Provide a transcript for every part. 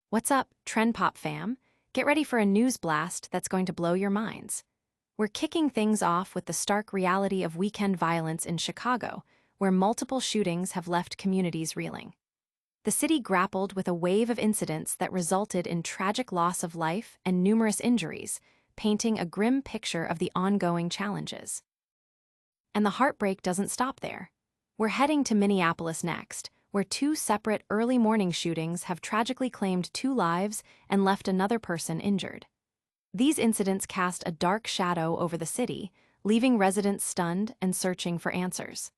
What's up, Trend Pop fam? Get ready for a news blast that's going to blow your minds. We're kicking things off with the stark reality of weekend violence in Chicago, where multiple shootings have left communities reeling. The city grappled with a wave of incidents that resulted in tragic loss of life and numerous injuries, painting a grim picture of the ongoing challenges. And the heartbreak doesn't stop there. We're heading to Minneapolis next, where two separate early morning shootings have tragically claimed 2 lives and left another person injured. These incidents cast a dark shadow over the city, leaving residents stunned and searching for answers.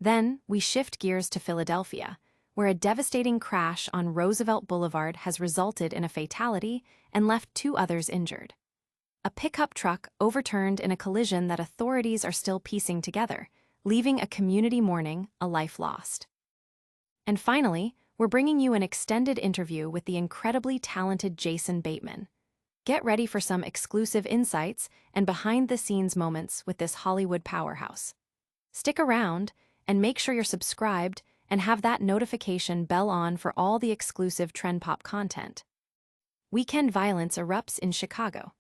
Then, we shift gears to Philadelphia, where a devastating crash on Roosevelt Boulevard has resulted in a fatality and left 2 others injured. A pickup truck overturned in a collision that authorities are still piecing together, leaving a community mourning a life lost. And finally, we're bringing you an extended interview with the incredibly talented Jason Bateman. Get ready for some exclusive insights and behind-the-scenes moments with this Hollywood powerhouse. Stick around and make sure you're subscribed and have that notification bell on for all the exclusive Trend Pop content. Weekend violence erupts in Chicago.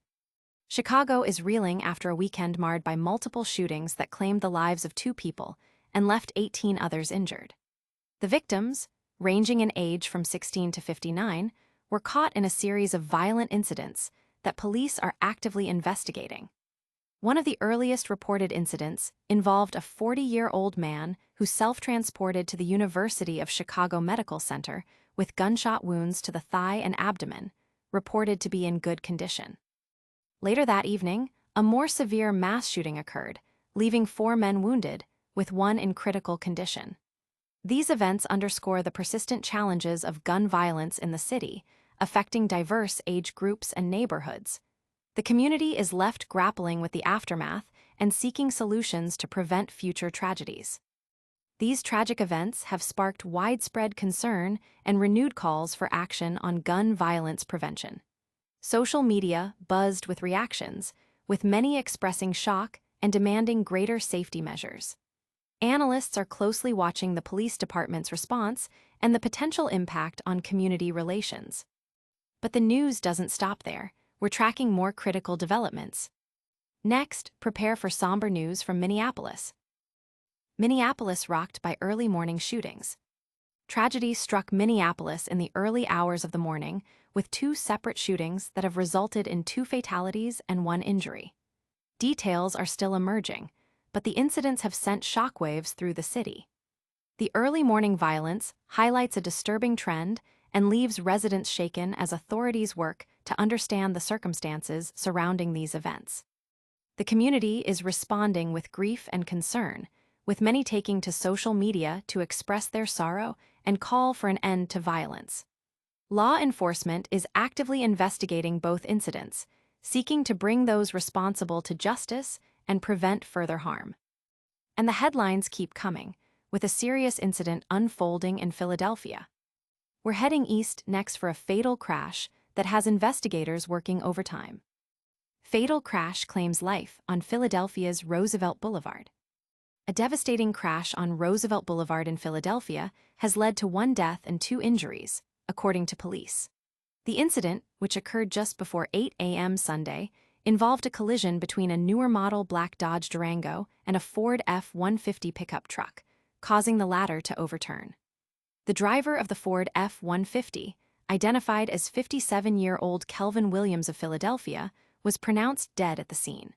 Chicago is reeling after a weekend marred by multiple shootings that claimed the lives of 2 people and left 18 others injured. The victims, ranging in age from 16 to 59, were caught in a series of violent incidents that police are actively investigating. One of the earliest reported incidents involved a 40-year-old man who self-transported to the University of Chicago Medical Center with gunshot wounds to the thigh and abdomen, reported to be in good condition. Later that evening, a more severe mass shooting occurred, leaving 4 men wounded, with 1 in critical condition. These events underscore the persistent challenges of gun violence in the city, affecting diverse age groups and neighborhoods. The community is left grappling with the aftermath and seeking solutions to prevent future tragedies. These tragic events have sparked widespread concern and renewed calls for action on gun violence prevention. Social media buzzed with reactions, with many expressing shock and demanding greater safety measures. Analysts are closely watching the police department's response and the potential impact on community relations. But the news doesn't stop there. We're tracking more critical developments. Next, prepare for somber news from Minneapolis. Minneapolis rocked by early morning shootings. Tragedy struck Minneapolis in the early hours of the morning, with 2 separate shootings that have resulted in 2 fatalities and 1 injury. Details are still emerging, but the incidents have sent shockwaves through the city. The early morning violence highlights a disturbing trend and leaves residents shaken as authorities work to understand the circumstances surrounding these events. The community is responding with grief and concern, with many taking to social media to express their sorrow and call for an end to violence. Law enforcement is actively investigating both incidents, seeking to bring those responsible to justice and prevent further harm. And the headlines keep coming, with a serious incident unfolding in Philadelphia. We're heading east next for a fatal crash that has investigators working overtime. Fatal crash claims life on Philadelphia's Roosevelt Boulevard. A devastating crash on Roosevelt Boulevard in Philadelphia has led to 1 death and 2 injuries, according to police. The incident, which occurred just before 8 a.m. Sunday, involved a collision between a newer model black Dodge Durango and a Ford F-150 pickup truck, causing the latter to overturn. The driver of the Ford F-150, identified as 57-year-old Kelvin Williams of Philadelphia, was pronounced dead at the scene.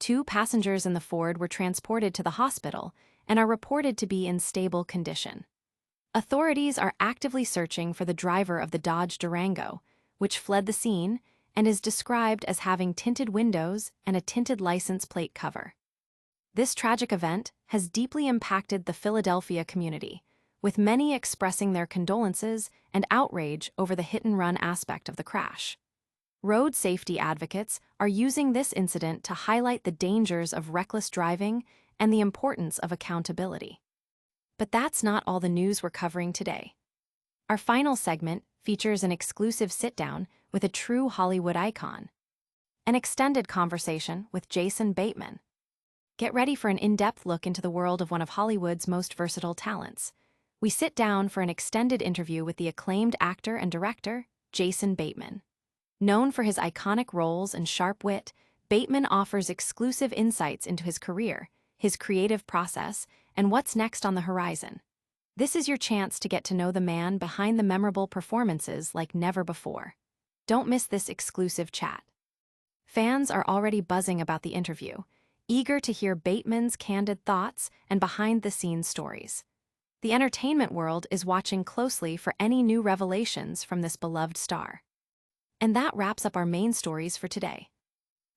2 passengers in the Ford were transported to the hospital and are reported to be in stable condition. Authorities are actively searching for the driver of the Dodge Durango, which fled the scene and is described as having tinted windows and a tinted license plate cover. This tragic event has deeply impacted the Philadelphia community, with many expressing their condolences and outrage over the hit-and-run aspect of the crash. Road safety advocates are using this incident to highlight the dangers of reckless driving and the importance of accountability. But that's not all the news we're covering today. Our final segment features an exclusive sit-down with a true Hollywood icon. An extended conversation with Jason Bateman. Get ready for an in-depth look into the world of one of Hollywood's most versatile talents. We sit down for an extended interview with the acclaimed actor and director, Jason Bateman. Known for his iconic roles and sharp wit, Bateman offers exclusive insights into his career, his creative process, and what's next on the horizon. This is your chance to get to know the man behind the memorable performances like never before. Don't miss this exclusive chat. Fans are already buzzing about the interview, eager to hear Bateman's candid thoughts and behind-the-scenes stories. The entertainment world is watching closely for any new revelations from this beloved star. And that wraps up our main stories for today.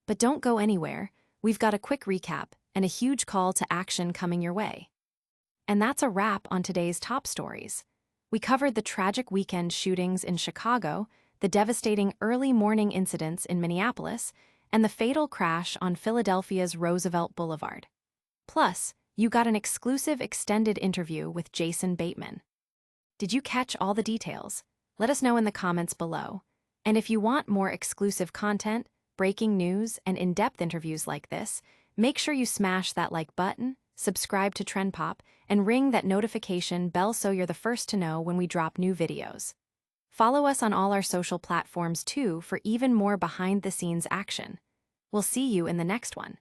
But don't go anywhere, we've got a quick recap and a huge call to action coming your way. And that's a wrap on today's top stories. We covered the tragic weekend shootings in Chicago, the devastating early morning incidents in Minneapolis, and the fatal crash on Philadelphia's Roosevelt Boulevard. Plus, you got an exclusive extended interview with Jason Bateman. Did you catch all the details? Let us know in the comments below. And if you want more exclusive content, breaking news, and in-depth interviews like this, make sure you smash that like button, subscribe to Trend Pop, and ring that notification bell so you're the first to know when we drop new videos. Follow us on all our social platforms too for even more behind-the-scenes action. We'll see you in the next one.